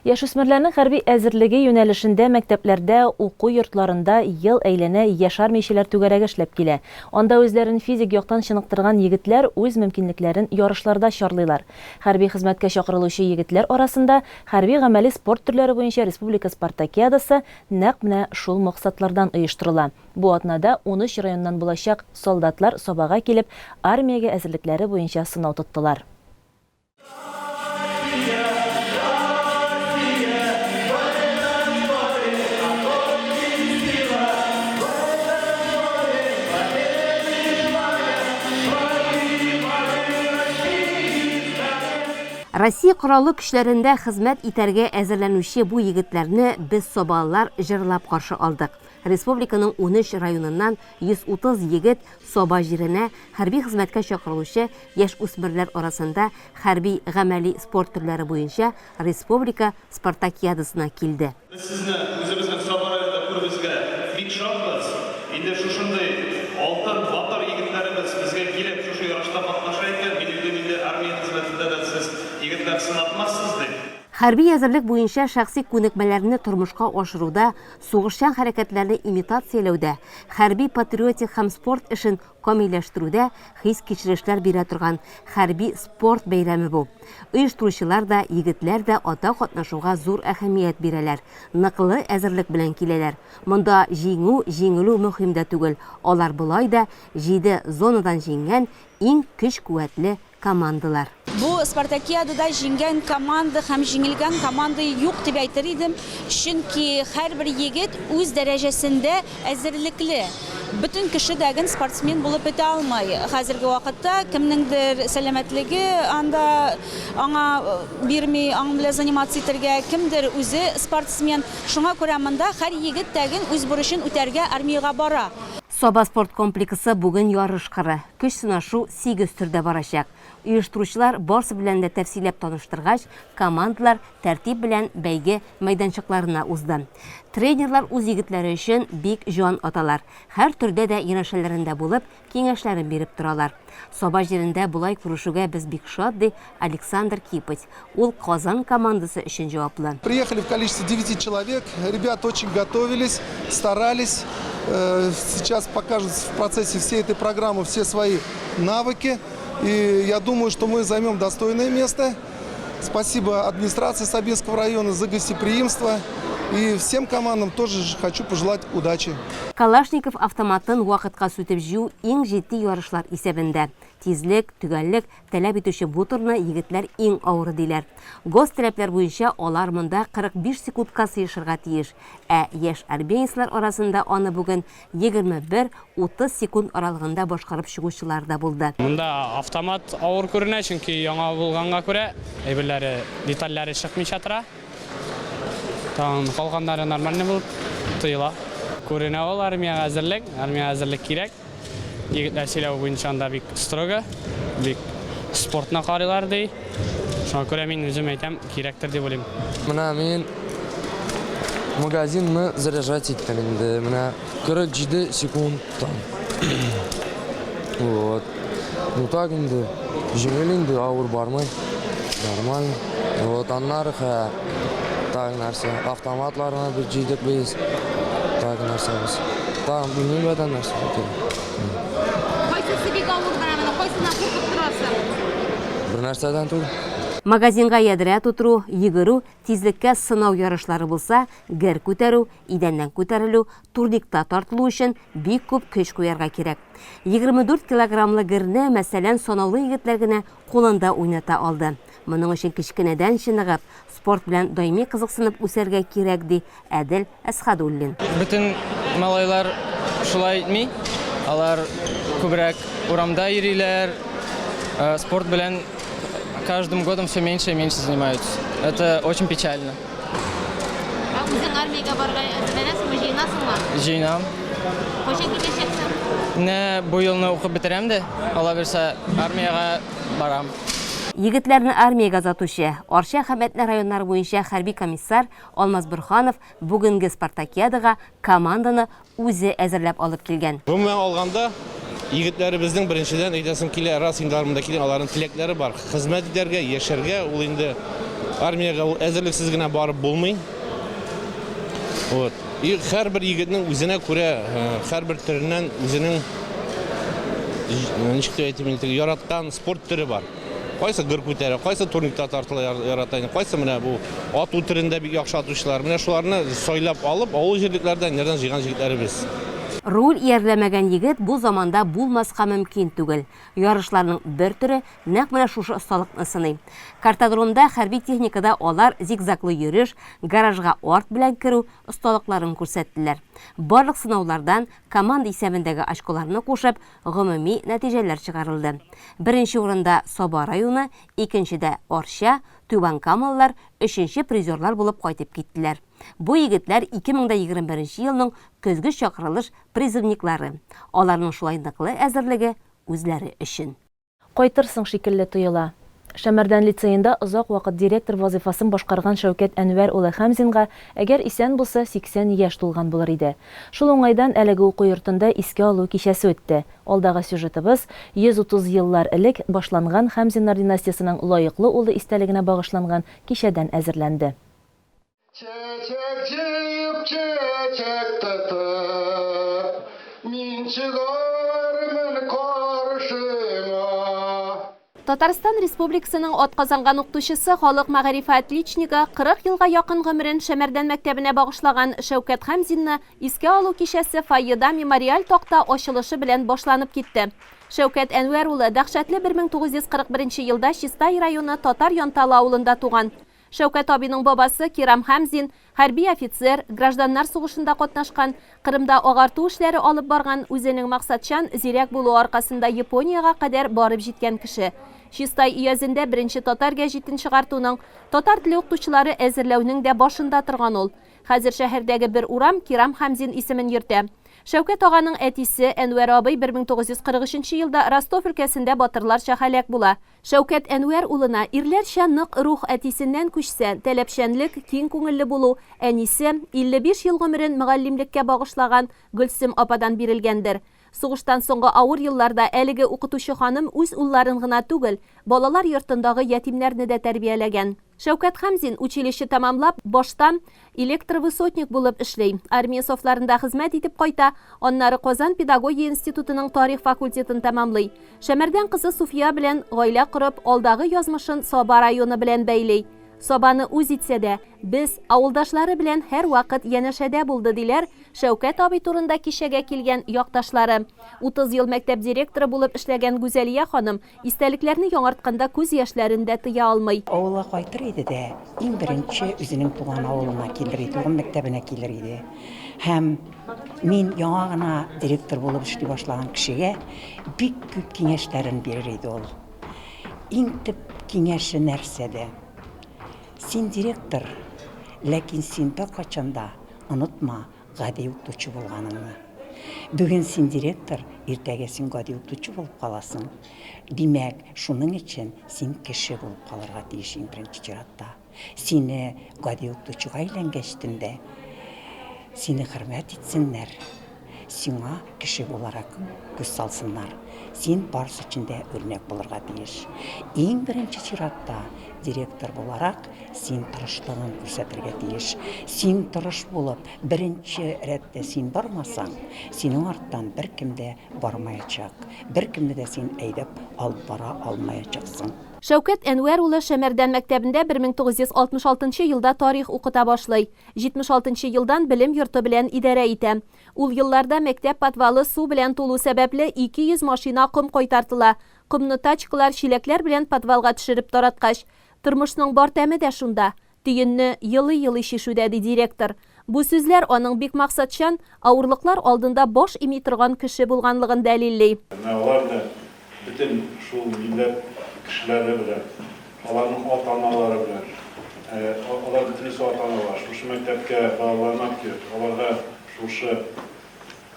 Яшүсмерләрнең хәрби әзерлеге юнәлешендә мәктәпләрдә, уку йортларында ел әйләнә яшар мишеләр түгәрәге эшләп килә. Анда үзләрен физик яктан чыныктырган егетләр үз мөмкинлекләрен ярышларда чарлыйлар. Хәрби хезмәткә чакырылучы егетләр арасында хәрби гамәли спорт төрләре буенча республика спартакиадасы нәкъ менә шул максатлардан оештырыла. Бу атнада 13 районнан булачак солдатлар Сабага килеп, армиягә әзерлекләре буенча сынау тоттылар. Россия кораллы көчләрендә хезмәт итәргә әзерләнүче бу егетләрне без Собалылар җырлап каршы алдык. Республиканың 13 районыннан 130 егет Соба җиренә хәрби хезмәткә чакырылучы яшь-үсмерләр арасында хәрби гамәли спорт төрләре буенча республика спартакиадасына килде. Без сезне үзебезнең Соба районында күрүбезгә бик шатбыз. Инде шушындый алтын батыр егетләребез безгә килеп шушы ярышта катнаша икән, билгеле армия хезмәтендә дә сез егетләр сынатмассыз дип. Хәрби әзерлек буенча шәхси күнекмәләрне тормышка ашыруда, сугышчан хәрәкәтләрне имитацияләүдә, хәрби патриотик һәм спорт эшен камилләштерүдә хис кичерешләр бирә торган хәрби спорт бәйрәме бу. Оештыручылар да, егетләр дә ата катнашуга зур әһәмият бирәләр. Ныклы әзерлек белән киләләр. Монда җиңү, җиңелү мөһим дә түгел. Алар булай да 7 зонадан җиңгән иң көч-куәтле командалар. Бу спартакиадада җиңгән команда һәм җиңелгән команда юк дип әйтер идем, чөнки һәрбер егет үз дәрәҗәсендә әзерлекле. Бөтен кеше дәген спортсмен булып бетә алмай. Хәзерге вакытта кемнеңдер сәламәтлеге анда аңа бирми, аң белән занимация итәргә, кемдер үзе спортсмен. Шуңа күрә монда һәр егет дәген үз бурычын үтәргә армиягә бара. Соба спорт комплексы бүген ярыш кыры. Көч сынашу 8 төрдә барачак. Оештыручылар барсы белән дә тәфсилләп таныштыргач, командалар тәртип белән бәйге мәйданчыкларына узды. Тренерлар үз егетләре өчен бик җан аталар. Һәр төрдә дә янәшәләрендә булып, киңәшләрен биреп торалар. Соба җирендә булай күрешүгә без бик шат, ди Александр Кипыть. Ул Казан командасы өчен җаваплы. Приехали в количестве 9 человек. Ребята очень готовились, старались. Сейчас покажут в процессе всей этой программы все свои навыки. И я думаю, что мы займем достойное место. Спасибо администрации Сабинского района за гостеприимство. И всем командам тоже хочу пожелать удачи. Калашников автоматын вакытка сүтеп җыю иң җитди ярышлар исәбендә. Тизлек, төгәллек таләп итүче бу турны егетләр иң авыры диләр. Гос таләпләр буенча алар монда 45 секундка сыешырга тиеш, ә яшь армеецлар арасында аны бүген 21-30 секунд аралыгында башкарып чыгучылар да булды. Монда автомат авыр күренә, чөнки яңа булганга күрә әйберләре, детальләре чыкмыйча тора. Калганнары нормально булып тоела. Күренә ул армияга әзерлек кирәк. Егетләр сөйләү буенча анда бик строго, бик спортна карыйлар ди. Шуңа күрә мин үзем әйтәм, кирәктер дип уйлыйм. Менә мин магазинны заряжать иттем инде. Менә 47 секундтан. Вот. Ну так инде. Җиңел инде, авыр бармый. Нормально. Вот аннары так нәрсә, автоматларына бер җидек без. Так нәрсәбез. Там bilməyədən нәрсә икән. Кайсы бик авыр барамы, кайсына куркып торасың? Бер нәрсәдән түгел. Магазинга ядрә тутыру, йөгерү, тизлеккә сынау ярышлары булса, гер күтәрү, идәннән күтәрелү, турникта тартылу өчен бик күп көч куярга кирәк. 24 килограммлы герне, мәсәлән, санаулы егетләр генә кулында уйната алды. Моның өчен кичкенәдән чыныгып, спорт белән даими кызыксынып үсәргә кирәк ди Әдел Әсхадуллин. Бөтен малайлар шулай итми. Алар күбрәк урамда йөриләр, спорт белән каждым годом все меньше и меньше занимаются. Это очень печально. А үзең армиягә барырга әзерләнәсеңме, җыенасыңмы? Җыенам. Кайчан китәчәксең? Менә бу елны укып бетерәм дә, Алла берсә армияга барам. Егетләрне армиягә затучы Арча һәм Әтнә районнары буенча хәрби комиссар Алмаз Бурханов бүгенге спартакиадага команданы үзе әзерләп алып килгән. Гомумән алганда егетләребезнең беренчедән әйтәсем килә, раз инде армиядә килгән аларның теләкләре бар. Хезмәт итәргә, яшәргә, ул инде армиягә ул әзерлексез генә барып булмый. Вот. И һәрбер егетнең үзенә күрә, һәрбер төреннән үзенең ничек әйтим, яраткан спорт төре бар. Кайсы гыр күтәрә, кайсы турникта тартыла ярата, кайсы менә бу ату төрендә бик яхшы атучылар. Менә шуларны сайлап алып, авыл җирлекләрдән нердән җыйган җегетләребез. Руль иярләмәгән егет бу заманда булмаска мөмкин түгел. Ярышларның бер төре нәкъ менә шушы осталыкны сыный. Картодромда хәрби техникада алар зигзаглы йөреш, гаражга арт белән керү осталыкларын күрсәттеләр. Барлык сынаулардан команда исәбендәге очколарны кушып, гомуми нәтиҗәләр чыгарылды. Беренче урында Саба районы, икенчедә Арча, Түбән Камаллар, өченче призерлар булып кайтып киттеләр. Бу егетләр 2021 елның көзгө чакырылыш призывниклары. Аларның шулай ныклы әзерлеге үзләре өчен. Кайтырсың шикелле тоела. Шәмәрдән лицейында озак вакыт директор вазифасын башкарган Шәүкәт Әнвәр улы Хәмзинга әгәр исән булса 80 яшь тулган булыр иде. Шул уңайдан әлеге уку йортында искә алу кичәсе үтте. Алдагы сюжетыбыз 130 еллар элек башланган Хәмзиннар династиясының лаеклы улы истәлегенә багышланган кичәдән әзерләнде. Çiçek cip çiçek tutup, min çıgarmın karşıma. Татарстан Республикасының атказанган укытучысы, халык мәгарифе отличнигы 40 елга якын гомерен Шәмәрдән мәктәбенә багышлаган Шәүкәт Хәмзинны искә алу кичәсе фойеда мемориаль такта ачылышы белән башланып китте. Шәүкәт Әнвәр улы дәһшәтле 1941 елда Чистай районы Татар Янталы авылында туган. Шәүкәт абиның бабасы Кирам Хәмзин, хәрби офицер, гражданнар сугышында катнашкан, Кырымда агарту эшләре алып барган, үзенең максатчан зирәк булу аркасында Япониягә кадәр барып җиткән кеше. Чистай өязендә беренче татар гәҗитен чыгартуның, татар теле укытучылары әзерләүнең дә башында торган ул. Хәзер шәһәрдәге бер урам Кирам Хәмзин исемен йөртә. Шәүкәт аганың әтисе Әнвәр абый 1943 елда Ростов өлкәсендә батырларча һәлак була. Шәүкәт Әнвәр улына ирләрчә нык рух әтисеннән күчсә, таләпчәнлек, киң күңелле булу, әнисе 55 ел гомерен мөгаллимлеккә багышлаган Гөлсем ападан бирелгәндер. Сугыштан соңгы авыр елларда әлеге укытучы ханым үз улларын гына түгел, балалар йортындагы ятимнәрне дә тәрбияләгән. Шәүкәт Хәмзин училище тамамлап, баштан электровысотник булып эшли. Армия софларында хезмәт итеп кайта, аннары Казан педагогия институтының тарих факультетын тамамлый. Шәмәрдән кызы Суфия белән гаилә корып, алдагы язмышын Саба районы белән бәйли. Собаны үз итсә дә, без авылдашлары белән һәр вакыт янәшәдә булды диләр Шәүкәт абый турында кичәгә килгән якташлары. 30 ел мәктәп директоры булып эшләгән Гүзәлия ханым истәлекләрне яңартканда күз яшьләрен дә тыя алмый. Авылга кайтыр иде дә, иң беренче үзенең туган авылына килер иде, угын мәктәбенә килер иде. Һәм мин яңа гына директор булып эшли башлаган кешегә бик күп киңәшләрен бирер иде ул. Иң төп киңәше нәрсәдә? Син директор, ләкин син беркайчанда онытма гади укытучы булганыңны. Бүген син директор, иртәгә син гади укытучы булып каласың. Димәк, шуның өчен син кеше булып калырга тиеш иң беренче чиратта. Сине гади укытучыга әйләнгәчтендә сине хөрмәт итсеннәр. Сиңа кеше буларак күз салсыннар. Син барысы өчен дә үрнәк булырга тиеш. Иң беренче чиратта директор буларак син тырышлыгын күрсәтергә тиеш. Син тырыш булып, беренче рәттә син бармасаң, синең арттан беркем дә бармаячак. Беркемне дә син әйдәп алып бара алмаячаксың. Шәүкәт Әнвәр улы Шәмәрдән мәктәбендә 1966 елда тарих укыта башлый. 76 елдан белем йорты белән идарә итә. Ул елларда мәктәп подвалы су белән тулу сәбәпле 200 машина ком кайтартыла. Комны тачкалар, чиләкләр белән подвалга төшереп тараткач, тормышның бар тәме дә шунда. Төенне йылы-йылы шишүдә ди директор. Бу сүзләр аның бик максатчан, авырлыклар алдында баш ими торган кеше булганлыгын дәлилли. Алар да бөтен шул милләт кешеләре белән, аларның ата-аналары белән, алар бөтенесе ата-аналар шушы мәктәпкә багланып килеп, аларга шушы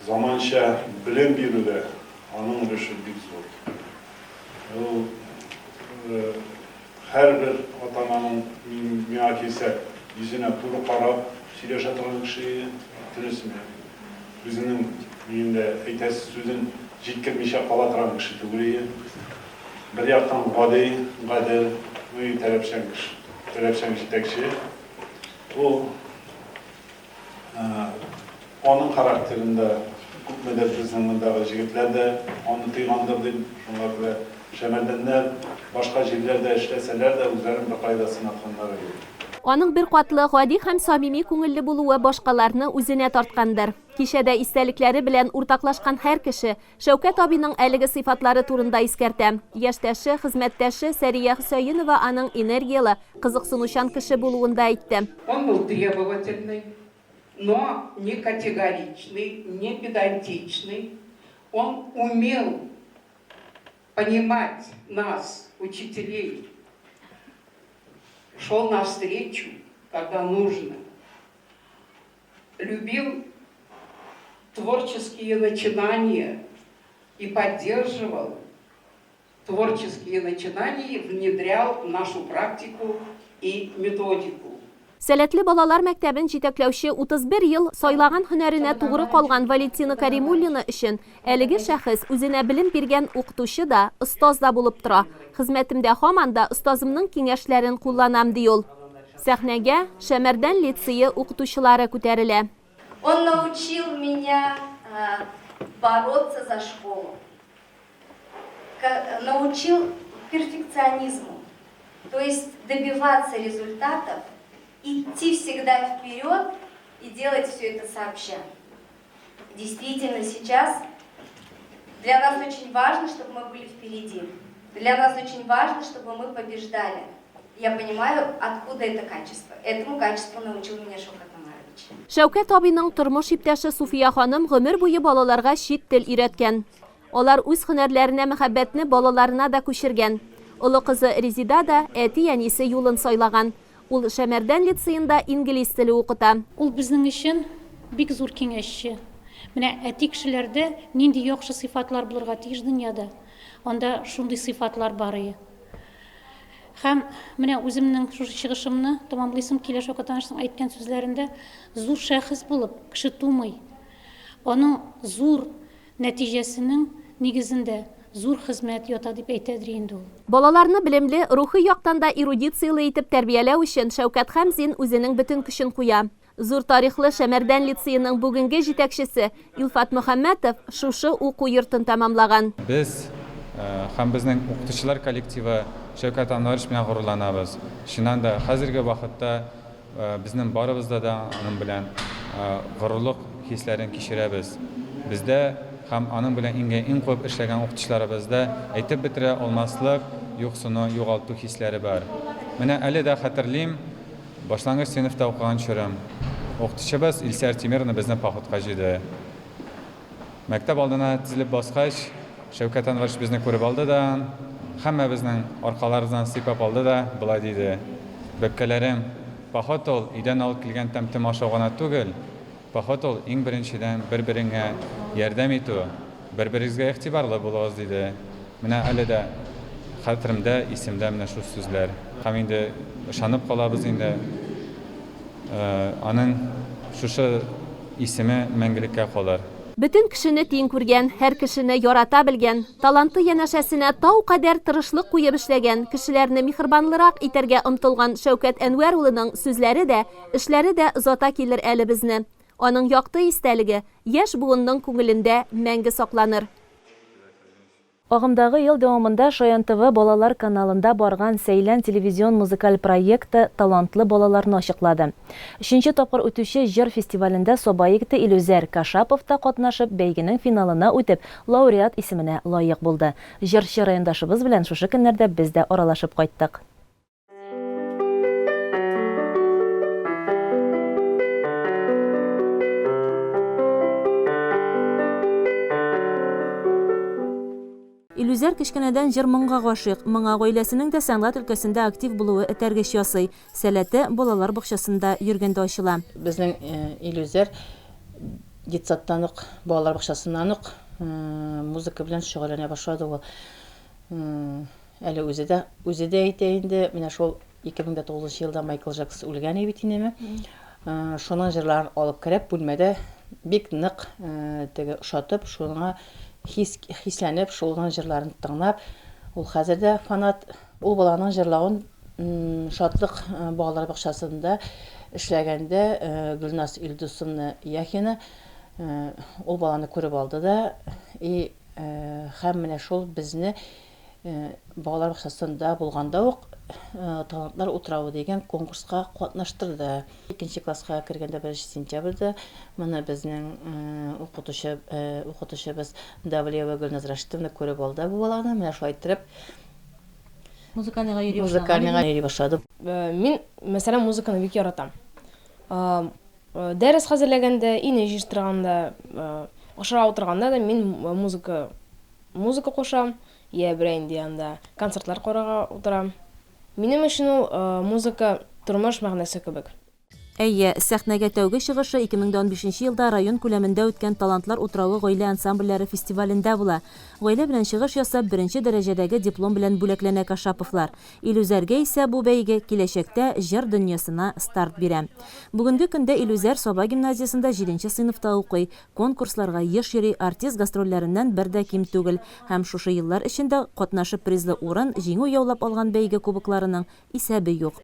заманча белем бирүдә аның өлеше бик зур. Ул һәрбер ата-ананың миңа килсә, йөзенә туры карап сөйләшә торган кеше телесенә. Үзенең миндә әйтәсе сүзен җиткермичә кала торган кеше түгел. Bir яктан гади, гадел, таләпчән җитәкче. Ул аның характерында күпмедер безнең мондагы җегетләр дә аны тыйгандыр дип, шуңа күрә Шәмәрдәннәр башка җирләрдә эшләсәләр дә үзләренең бер кайдасын атканнар иде. Аның бер катлы гади һәм самими күңелле булуы башкаларны үзенә тарткандыр. Кичәдә истәлекләре белән уртаклашкан һәр кеше Шәүкәт абыйның әлеге сыйфатлары турында искәртә. Яшьтәше, хезмәттәше Сәрия Хөсәенова аның энергиялы, кызыксынучан кеше булуын да әйтте. Он был требовательный, но не категоричный, не педантичный. Он умел понимать нас, учителей, шел навстречу, когда нужно, любил творческие начинания и поддерживал творческие начинания, внедрял в нашу практику и методику. Сәләтле балалар мәктәбен җитәкләүче 31 ел сайлаган һөнәренә тугры калган Валентина Каримуллина өчен әлеге шәхес үзенә белем биргән укытучы да, остаз да булып тора. Хезмәтемдә һаман да остазымның киңәшләрен кулланам ди ул. Сәхнәгә Шәмәрдән лицее укытучылары күтәрелә. Он научил меня бороться за школу, научил перфекционизму, то есть добиваться результатов, идти всегда вперед и делать все это сообща. Действительно, сейчас для нас очень важно, чтобы мы были впереди. Для нас очень важно, чтобы мы побеждали. Я понимаю, откуда это качество. Этому качеству научил меня Шәүкәт Омарович. Шәүкәт абыйның тормыш иптәше Суфия ханым гомер буе балаларга чит тел өйрәткән. Алар үз һөнәрләренә мәхәббәтне балаларына да күчергән. Улы кызы Резида да әти-әнисе юлын сайлаган. Ул Шәмәрдән лицейында инглиз теле укыта. Ул безнең өчен бик зур киңәшче. Менә әти кешеләрдә нинди яхшы сыйфатлар булырга тиеш дөньяда, анда шундый сыйфатлар бар иде. Һәм менә үземнең чыгышымны тәмамлыйсым килә Шәүкәт абыйның әйткән сүзләрендә зур шәхес булып кеше тумый. Аның зур нәтиҗәсенең нигезендә зур хезмәт ята дип әйтәдер инде ул. Балаларны белемле, рухи яктан да эрудицияле итеп тәрбияләү өчен Шәүкәт Хәмзин үзенең бөтен көчен куя. Зур тарихлы Шәмәрдән лицейының бүгенге җитәкчесе Илфат Мөхәммәтов шушы уку йортын тәмамлаган. Без һәм безнең укытучылар коллективы Шәүкәт Анварович белән горурланабыз. Шуннан да хәзерге вакытта безнең барыбызда да аның белән горурлык хисләрен кичерәбез. Бездә һәм аның белән иң күп эшләгән укытучыларыбызда әйтеп бетерә алмаслык, юксыны югалту хисләре бар. Менә әле дә хәтерлим, башлангыч сыйныфта укыган чорым. Укытучыбыз Илсәр Тимировна безне походка җыйды. Мәктәп алдына тезелеп баскач, Шәүкәт Анварович безне күреп алды да, һәммәбезнең аркаларыбыздан сыйпап алды да, булай диде: "Бәбкәләрем, поход ул идән алып килгән тәмтем ашау гына түгел. Поход ул иң беренчедән бер-береңә ярдәм итү, бер-берегезгә игътибарлы булыгыз", диде. Менә әле дә хәтеремдә, исемдә менә шу сүзләр. Һәм инде ышанып калабыз инде. Аның шушы исеме мәңгелеккә калыр. Бүтін кішіні тиң күргән, һәр кішіні ярата білген, таланты янәшәсенә тау кадәр тырышлык куеп эшләгән, кешеләрне михырбанлырак итәргә омтылган Шәүкәт Әнвәр улының сүзләре дә, эшләре дә озата килер әле безне. Аның якты истәлеге яшь буынның күңелендә мәңге сакланыр. Агымдагы ел дәвамында Шаян ТВ балалар каналында барган Сәйлән телевизион музыкаль проекты талантлы балаларны ачыклады. 3нче тапкыр үтүче җыр фестивалендә Соба егете Илүзәр Кашапов та катнашып, бәйгенең финалына үтеп, лауреат исеменә лаек булды. Җырчы райондашыбыз белән шушы көннәрдә без дә аралашып кайттык. Илүзәр кечкенәдән җыр моңга гашыйк, моңа гаиләсенең дә сәнгать өлкәсендә актив булуы этәргеч ясый. Сәләте балалар бакчасында йөргәндә ачыла. Безнең Илүзәр детсадтан ук, балалар бакчасыннан ук музыка белән шөгыльләнә башлады ул. Әле үзе дә әйтә инде, менә шул 2009 елда Майкл Джексон үлгән бит инеме. Шуның җырларын алып кереп бүлмәдә бик нык теге шатып, шуңа хисләнеп, шулның җырларын тыңлап, ул хәзердә фанат, ул баланың җырлаган шатлык балалар бакчасында эшләгәндә Гөлнас Илдусовна Яхина ул баланы күреп алды да, һәм менә шул безне балалар бакчасында булганда ук талантлар утравы дигән конкурска катнаштырды. 2нче класска кергәндә 1 сентябрьдә моны безнең укытучыбыз Давлеева Гөлназ Рашидовна күреп алды бу баланы. Менә шулай итеп музыкальныйга йөри башлады. Мин мәсәлән музыканы бик яратам. Дәрес хәзерләгәндә, ине җыштырганда, ашыра утырганда да мин музыка кушам, я берәй анда концертлар карарга утырам. Минем өчен ул музыка тормыш мәгънәсе кебек. Әйе, сәхнәгә тәүге чыгышы 2015 елда район күләмендә үткән Талантлар утравы гаилә ансамбльләре фестивалендә була. Гаилә белән чыгыш ясап, 1нче дәрәҗәдәге диплом белән бүләкләнә Кашаповлар. Илүзәргә исә бу бәйге киләчәктә җыр дөньясына старт бирә. Бүгенге көндә Илүзәр Соба гимназиясында 7нче сыйныфта укый. Конкурсларга еш йөри, артист гастрольләреннән бер дә ким түгел. Һәм шушы еллар эчендә катнашып призлы урын, җиңү яулап алган бәйге кубокларының исәбе юк.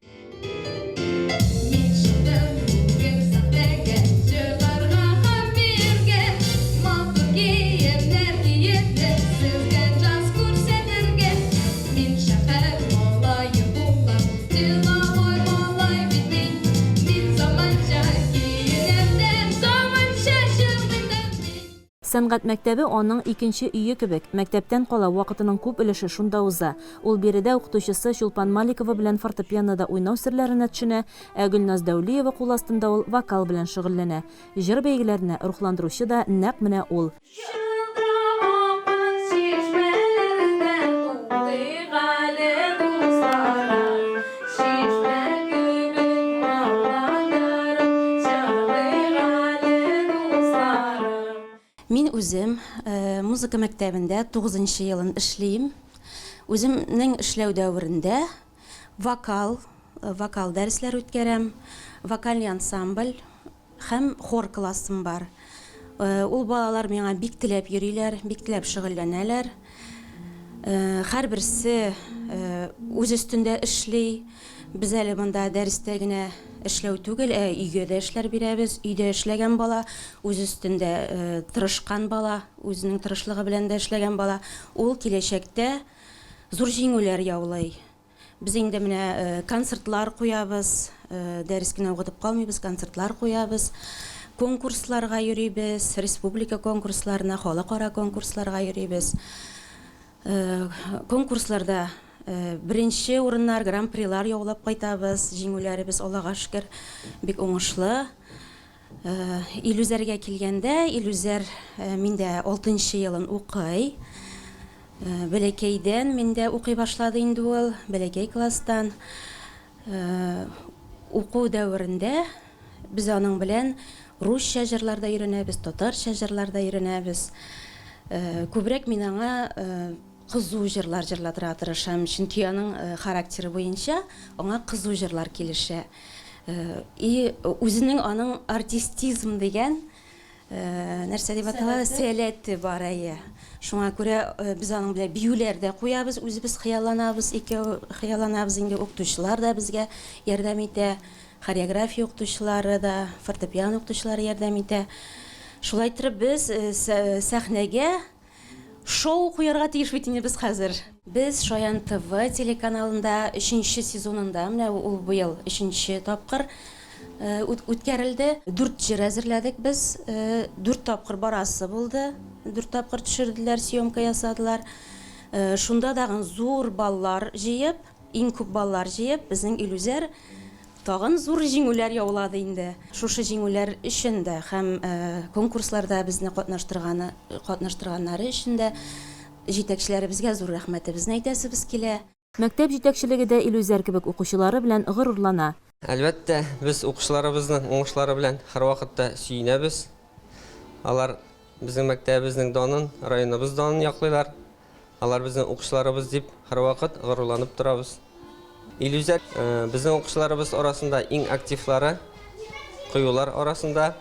Сәнгать мәктәбе аның икенче өйе кебек. Мәктәптән кала вакытының күп өлеше шунда уза. Ул биредә укытучысы Чулпан Маликова белән фортепианода уйнау серләренә төшенә, ә Гөлназ Дәүлиева кул астында ул вокал белән шөгыльләнә. Җыр бәйгеләренә рухландыручы да нәкъ менә ул. Мин үзем музыка мәктәбендә 9нчы елын эшлим. Үземнең эшләү дәверендә вокал дәресләр үткәрәм, вокальный ансамбль һәм хор классым бар. Ул балалар миңа бик теләп йөриләр, бик теләп шөгыльләнәләр. Һәрберсе үз өстендә эшли. Біз әлі мұнда дәрісте генә эшләү түгел, өйгә дә эшләр бирәбез. Өйдә эшләгән бала, үз өстендә тырышкан бала, үзенең тырышлыгы белән дә эшләгән бала, ул киләчәктә зур җиңүләр яулый. Biz инде менә концертлар куябыз, дәрес кенә укытып калмыйбыз, концертлар куябыз. Конкурсларга йөрибез, республика конкурсларына, халыкара конкурсларга йөрибез. Конкурсларда беренче урыннар, гран-прилар яулап кайтабыз. Җиңүләребез Аллага шөкер бик уңышлы. Илүзәргә килгәндә, Илүзәр миндә 6нчы елын укый. Бәләкәйдән миндә укый башлады инде ул, бәләкәй класстан. Уку дәврендә без аның белән русча җырларда өйрәнәбез, татарча җырларда өйрәнәбез. Күбрәк мин аңа кызу җырлар җырлатырга тырышам, чөнки аның характеры буенча аңа кызу җырлар килешә. Үзенең аның артистизм дигән нәрсә дип атала, сәләте бар ая. Шуңа күрә без аның белән биюләрдә куябыз, үзебез хыялланабыз, хыялланабыз инде, укытучылар да безгә ярдәм итә, хореография укытучылары да, фортепиано укытучылары ярдәм итә. Шулай итеп без сәхнәгә шоу куярга тиеш бит инде без хәзер. Без Шаян ТВ телеканалында 3нче сезонында, менә ул быел 3нче тапкыр үткәрелде. 4 җыр әзерләдек без, 4 тапкыр барасы булды. 4 тапкыр төшерделәр, съемка ясадылар. Шунда дагы зур баллар җыеп, иң күп баллар җыеп, безнең Илүзәр тагын зур җиңүләр яулады инде. Шушы җиңүләр өчен дә һәм конкурсларда безне катнаштырганнары өчен дә җитәкчеләребезгә зур рәхмәтебезне әйтәсебез килә. Мәктәп җитәкчелеге дә Илүзәр кебек укучылары белән горурлана. Әлбәттә, biz укучыларыбызның уңышлары белән һәрвакытта сөенәбез. Алар безнең мәктәбебезнең данын, районыбыз данын яклыйлар. Алар безнең укучыларыбыз дип һәрвакыт горурланып торабыз. Илүзәр безнең укучыларыбыз арасында иң активлары, кыюлар арасында.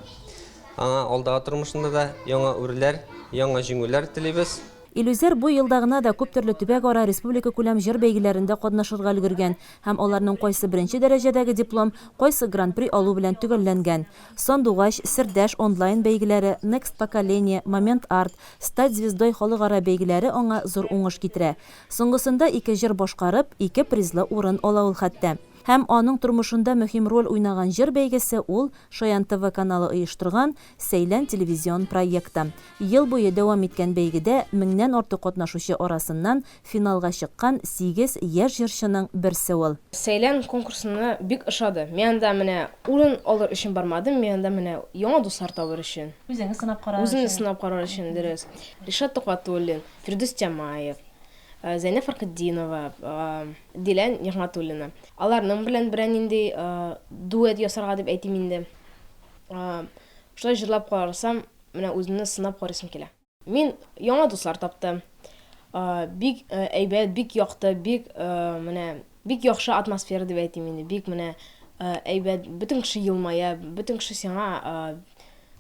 Аңа алдагы тормышында да яңа үрләр, яңа җиңүләр телибез. Илүзәр бу елда гына да күп төрле төбәк-ара республика күләм җыр бәйгеләрендә катнашырга өлгергән һәм аларның кайсы беренче дәрәҗәдәге диплом, кайсы гран-при алу белән төгәлләнгән. Сандугач, Сердәш онлайн бәйгеләре, Next Поколение, Момент Арт, Стать звездой халыкара бәйгеләре аңа зур уңыш китерә. Соңгысында 2 җыр башкарып, 2 призлы урын ала ул хәтта. Һәм аның тормышында мөһим роль уйнаган җыр бәйгесе ул Шаян ТВ каналы оештырган Сәйлән телевизион проекты. Ел буе дәвам иткән бәйгедә 1000ннән артык катнашучы арасыннан финалга чыккан 8 яшь җырчының берсе ул. Сәйлән конкурсына бик ошады. Мен анда менә урын алыр өчен бармадым, мен анда менә яңа дуслар табыр өчен. Үзеңне сынап карар. Үземне сынап карар өчен дөрес. Ришат Тукатуллин, Фирдус Тямаев, Зәйнә Фаркетдинова, Дилән Нигъматуллина. Аларның белән берән инде дуэт ясарга дип әйтим инде. Шулай җырлап карасам, менә үземне сынап карыйсым килә. Мин яңа дуслар таптым. Бик әйбәт, бик якты, бик менә бик яхшы атмосфера дип әйтим инде. Бик менә әйбәт, бөтен кеше елмая, бөтен кеше сиңа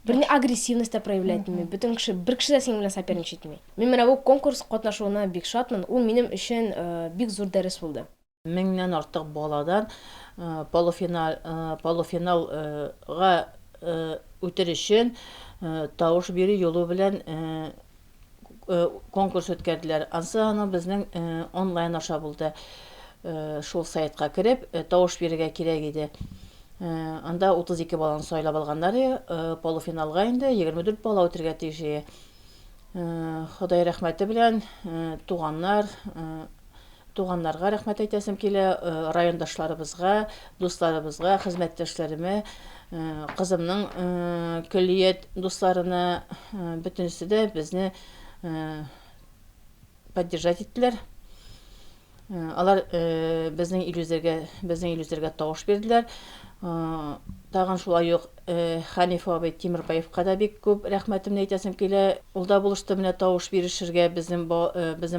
Берни агрессивность проявляйтмый, бөтен кеше бер кеше дә синең белән соперничайтмый. Мин менә бу конкурс катнашуына бик шатмын. Ул минем өчен бик зур дәрес булды. 1000ннән артык баладан полуфиналга үтер өчен тавыш бирү юлы белән конкурс үткәрделәр. Аны безнең онлайн аша булды. Шул сайтка кирип тавыш бирергә кирәк иде. Анда 32 баланы сайлап алганнар, полуфиналга инде 24 бала үтергә тиеш. Ходай рәхмәте белән туганнарга рәхмәт әйтәсем килә, райондашларыбызга, дусларыбызга, хезмәттәшләремә, кызымның көллият дусларына, бөтенесе дә безне поддержать иттеләр. Алар безнең Илүзәргә тавыш бирделәр. Тагын шулай ук Ханиф абый Тимербаевка да бик күп рәхмәтемне әйтәсем килә. Ул да булышты менә тавыш бирешергә безнең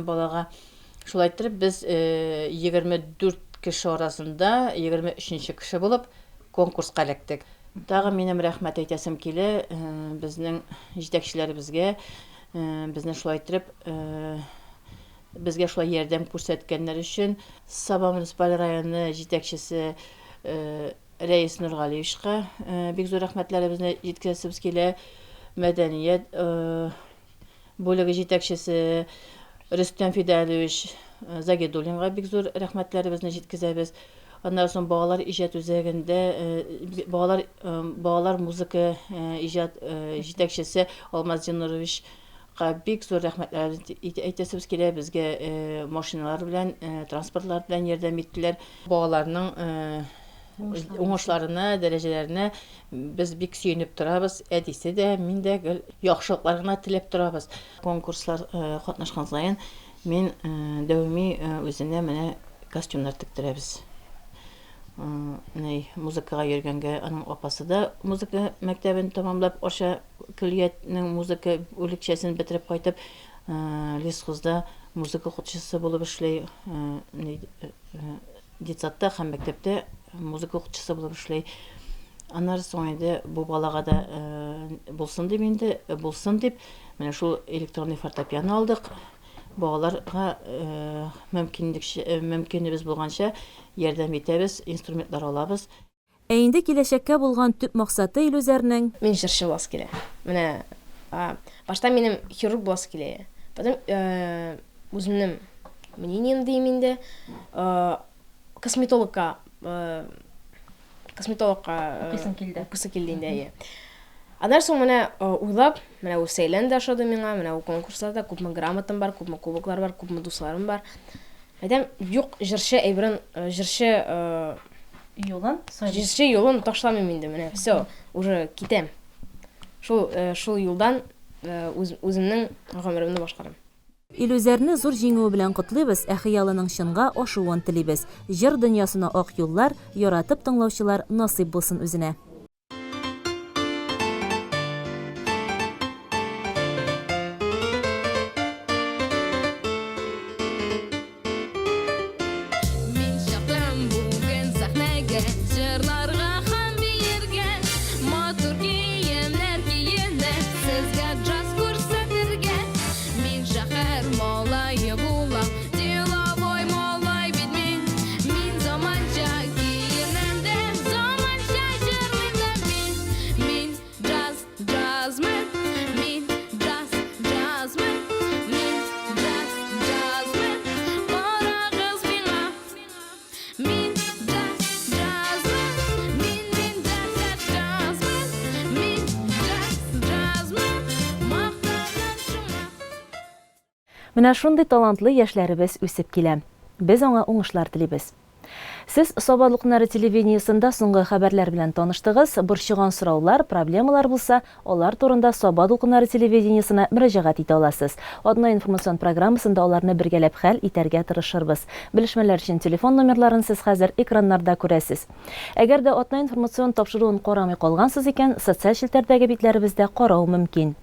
балага. Шулай итеп без 24 кеше арасында 23нче кеше булып конкурска эләктек. Тагын минем рәхмәт әйтәсем килә безнең җитәкчеләребезгә. Безне шулай итеп безгә шулай ярдәм күрсәткәннәр өчен Саба муниципаль районы җитәкчесе Рәис Нургалиевичка бик зур рәхмәтләребезне җиткерәбез килә. Мәдәният бүлеге җитәкчесе Рөстәм Фидалович Загидуллинга бик зур рәхмәтләребезне җиткерәбез. Аннан соң балалар иҗат үзәгендә балалар музыка иҗат җитәкчесе Алмаз Динуровичка бик зур рәхмәтләребезне әйтәбез килә. Безгә машиналар белән, транспортлар белән ярдәм иттеләр. Балаларның уңышларына, дәрәҗәләренә без бик сөенеп торабыз. Әдисе дә, мин дә яхшылыклар гына теләп торабыз. Конкурслар катнашкан саен мин дәвами үзенә менә костюмнар тектерәбез. Музыкага йөргәнгә аның апасы да музыка мәктәбен тәмамлап, Арча көллиятның музыка бүлекчәсен бетереп кайтып, Лесхозда музыка укытучысы булып эшләй. Детсадта һәм мәктәптә музыка укытучысы булып эшләй. Аннан соң инде бу балага да булсын дип менә шул электронный фортепиано алдык. Балаларга мөмкинебез булганча ярдәм итәбез, инструментлар алабыз. Инде киләчәккә булган төп максаты Илүзәрнең Мин җырчы буласы килә. Менә башта минем хирург буласы килә. Потом үземнең мнением дим инде косметологка укыйсы килде инде. Аннан соң менә уйлап, менә ул сәйлән дә ошады миңа, менә ул конкурсларда күпме грамотам бар, күпме кубоклар бар, күпме дусларым бар. Әйтәм, юк, җырчы әйберен, җырчы юлын ташламыйм инде, менә, всё, уже китәм. Шул юлдан үземнең гомеремне башкарам. Илүзәрне зур җиңүе белән котлыйбыз, ә хыялының чынга ашуын телибез. Җыр дөньясына ак юллар, яратып тыңлаучылар насыйп булсын үзенә. Менә шундый талантлы яшьләребез үсеп килә. Без аңа уңышлар телибез. Сез Сабад Лукнары телевидениесында соңгы хәбәрләр белән таныштыгыз. Борчыган сораулар, проблемалар булса, алар турында Сабад Лукнары телевидениесына мөрәҗәгать итә аласыз. Одна информацион программасында аларны бергәләп хәл итәргә тырышырбыз. Белешмәләр өчен телефон номерларын сез хәзер экраннарда күрәсез. Әгәр дә одна информацион тапшыруын карамый калгансыз икән, социаль челтәрдәге битләребездә карау мөмкин.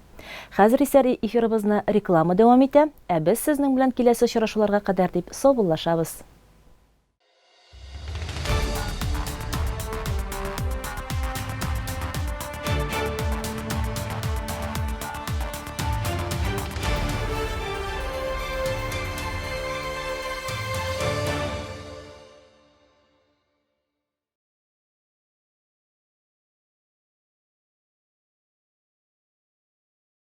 Хәзер исә эфирыбызны реклама дәвам итә, ә без сезнең белән киләсе очрашуларга кадәр дип саубуллашабыз.